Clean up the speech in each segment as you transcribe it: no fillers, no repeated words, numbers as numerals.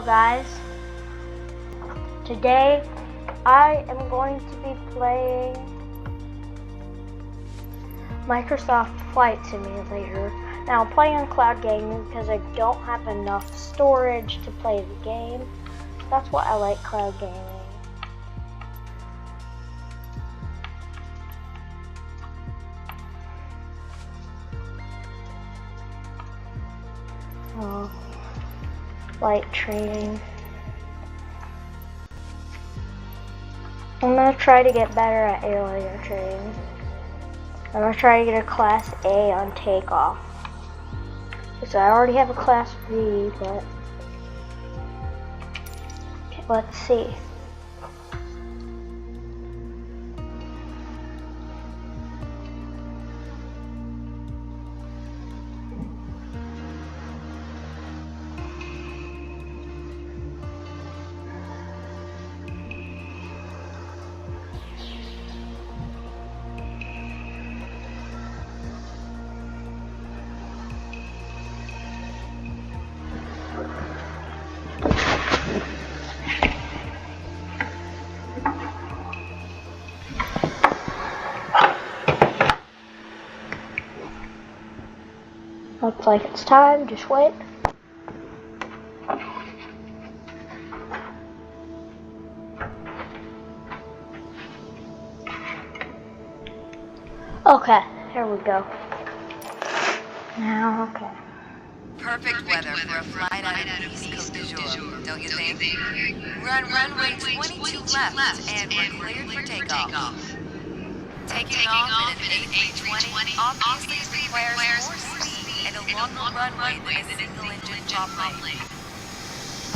guys, today I am going to be playing Microsoft Flight Simulator. Now I'm playing on cloud gaming because I don't have enough storage to play the game. That's why I like cloud gaming. Flight training. I'm going to try to get better at airliner training. I'm going to try to get a Class A on takeoff. Because I already have a Class B, but okay, let's see. Looks like it's time, just wait. Okay, here we go. Now, okay. Perfect weather for a flight out of East Coast du jour, don't you think? We're on runway 22 left, and we're cleared for takeoff. Taking off in an A320 obviously requires more speed and a longer runway than a single-engine prop plane.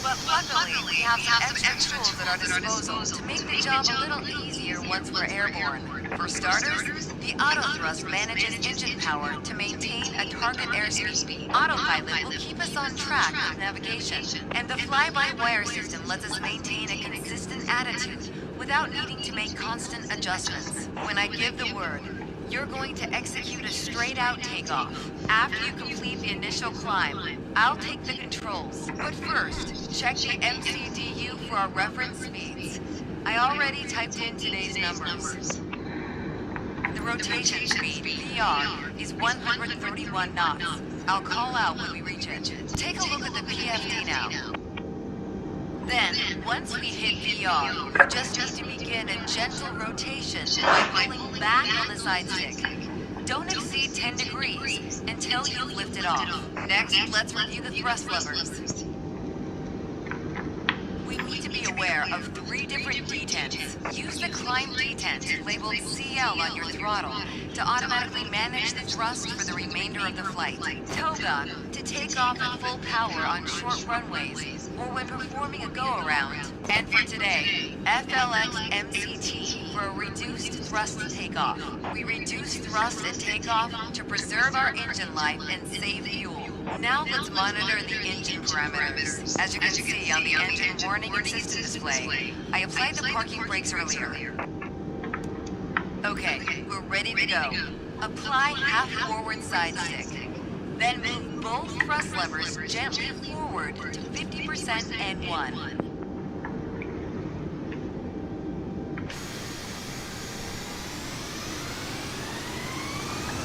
But luckily, we have some extra tools at our disposal to make the job a little easier once we're airborne. For starters, the autothrust manages engine power to maintain a target airspeed. Autopilot will keep us on track with navigation, and the fly-by-wire system lets us maintain a consistent attitude without needing to make constant adjustments. When I give the word, you're going to execute a straight-out takeoff. After you complete the initial climb, I'll take the controls. But first, check the MCDU for our reference speeds. I already typed in today's numbers. The rotation speed, PR, is 131 knots. I'll call out when we reach it. Take a look at the PFD now. Then, once we hit VR, you just need to begin a gentle rotation by pulling back on the side stick. Don't exceed 10 degrees until you've lifted off. Next, let's review the thrust levers. We need to be aware of 3 different detents. Use the climb detent, labeled CL on your throttle, to automatically manage the thrust for the remainder of the flight. Toga, to take off at full power on short runways, or when performing a go-around. And for today, FLX MCT for a reduced thrust takeoff. We reduce thrust at takeoff to preserve our engine life and save fuel. Now let's monitor the engine parameters. As you can see on the engine warning and system display, I applied the parking brakes earlier. Okay, we're ready to go. Apply half forward side stick. Then move both thrust levers gently forward to 50% and 1.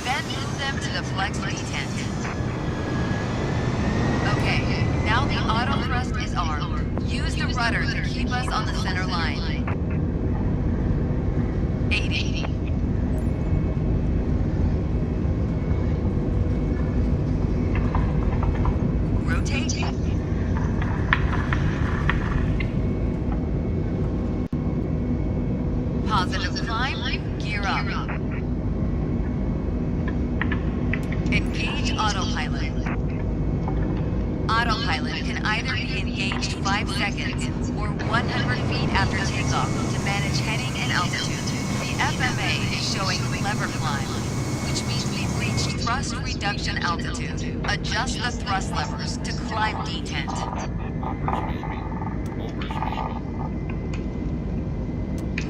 Then move them to the flex detent. Okay, now the auto thrust is armed. Use the rudder to keep us on the center line. 80. Rotate. Positive climb, gear up. Engage autopilot. Autopilot can either be engaged 5 seconds or 100 feet after takeoff to manage heading and altitude. The FMA is showing lever climb, which means we've reached thrust reduction altitude. Adjust the thrust levers to climb detent.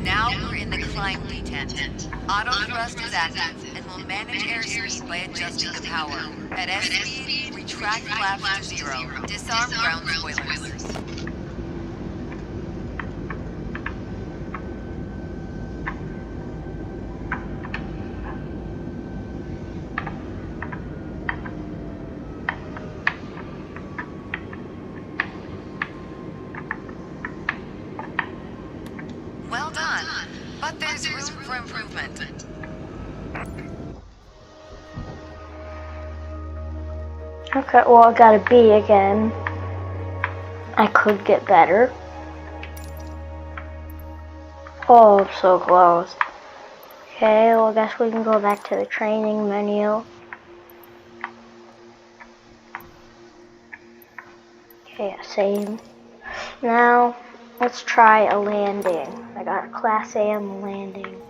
Now we're in the climb detent. Auto thrust is active and and will manage airspeed by adjusting the power. At S-speed, retract flaps to 0. Disarm ground spoilers. Well done, but there's room for improvement. Okay, well, I got a B again. I could get better. Oh, I'm so close. Okay, well, I guess we can go back to the training menu. Okay, same. Now, let's try a landing. I got a Class A on the landing.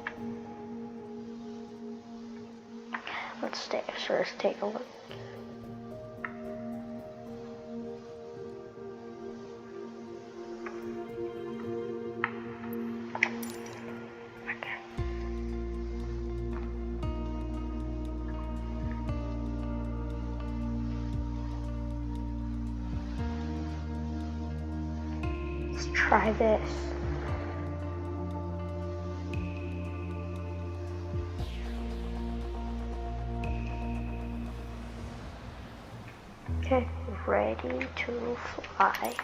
Let's first take a look. Let's try this. Okay, ready to fly.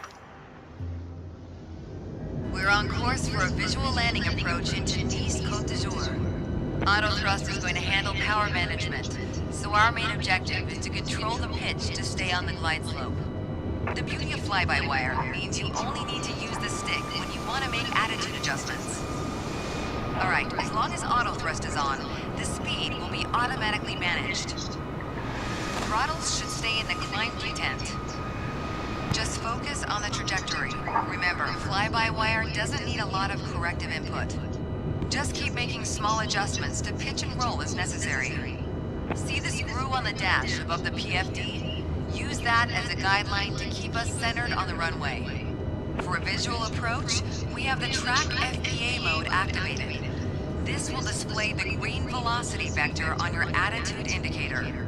We're on course for a visual landing approach into Nice, Côte d'Azur. Auto thrust is going to handle power management, so our main objective is to control the pitch to stay on the glide slope. The beauty of fly-by-wire means you only need to use the stick when you want to make attitude adjustments. Alright, as long as auto thrust is on, the speed will be automatically managed. Throttles should stay in the climb detent. Just focus on the trajectory. Remember, fly-by-wire doesn't need a lot of corrective input. Just keep making small adjustments to pitch and roll as necessary. See the screw on the dash above the PFD? Use that as a guideline to keep us centered on the runway. For a visual approach, we have the track FPA mode activated. This will display the green velocity vector on your attitude indicator.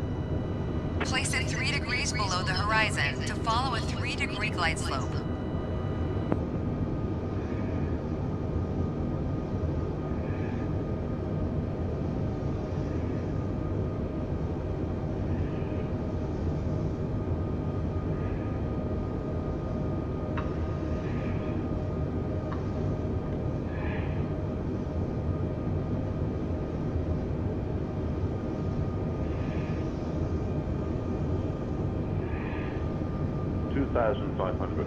Place it 3 degrees below the horizon to follow a 3-degree glide slope. $2,500.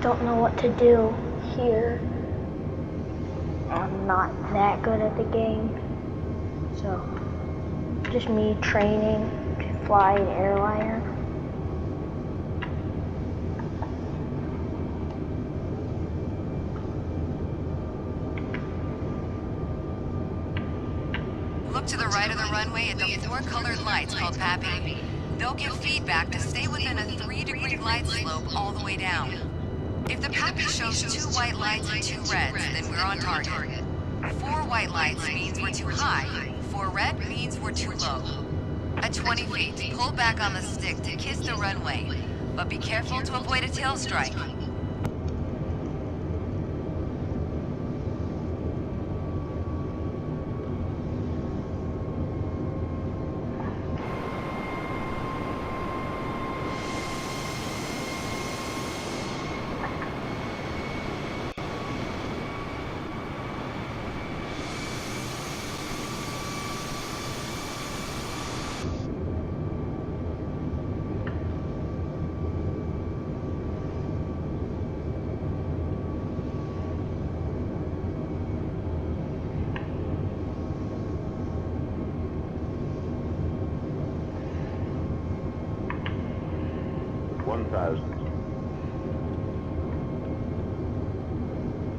Don't know what to do here. I'm not that good at the game, so just me training to fly an airliner. Look to the right of the runway at the 4 colored lights called PAPI. They'll give feedback to stay within a 3-degree glide slope all the way down. If the PAPI shows 2 white lights and 2 reds, then we're on target. 4 white lights means we're too high. 4 red means we're too low. At 20 feet, pull back on the stick to kiss the runway, but be careful to avoid a tail strike.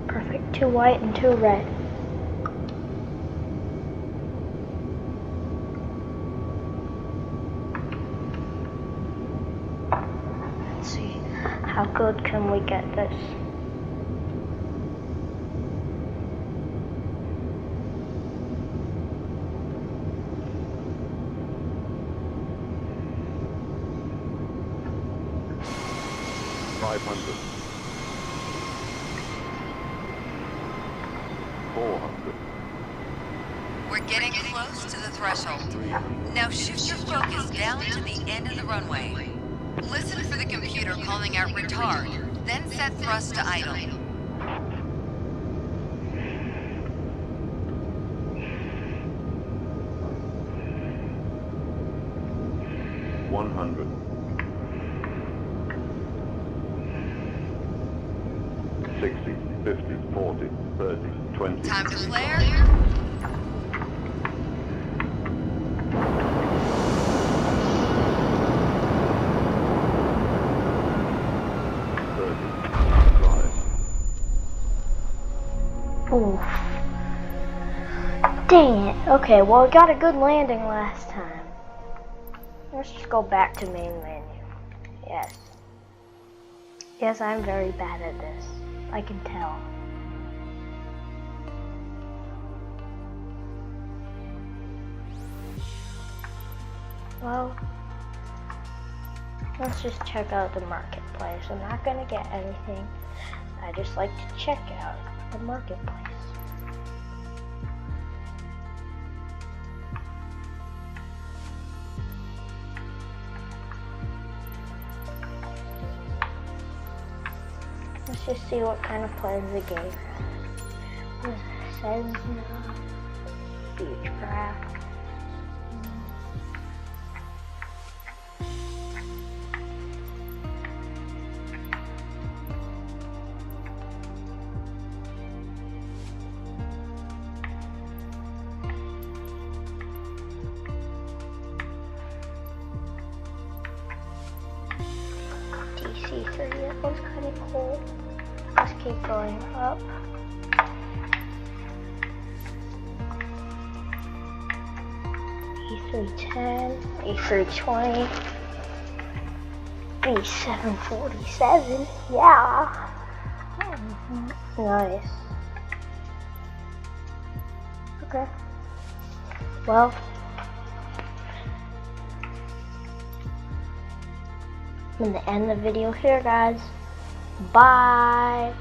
Perfect. 2 white and 2 red. How good can we get this? Five hundred. 400. We're getting close to the threshold. Now shift your focus down to the end of the runway. Listen for the computer calling out retard, then set thrust to idle. 100. 60, 50, 40, 30, 20. Time to flare. 35. Oof. Dang it. Okay, well, I got a good landing last time. Let's just go back to main menu. Yes. Yes, I'm very bad at this. I can tell. Well, let's just check out the marketplace. I'm not gonna get anything. I just like to check out the marketplace. Let's just see what kind of planes the game has. Cessna, Beechcraft. DC-3, that one's kind of cool. Let's keep going up. A310, A320, B747, yeah. Nice. Okay. Well, I'm gonna end the video here, guys. Bye.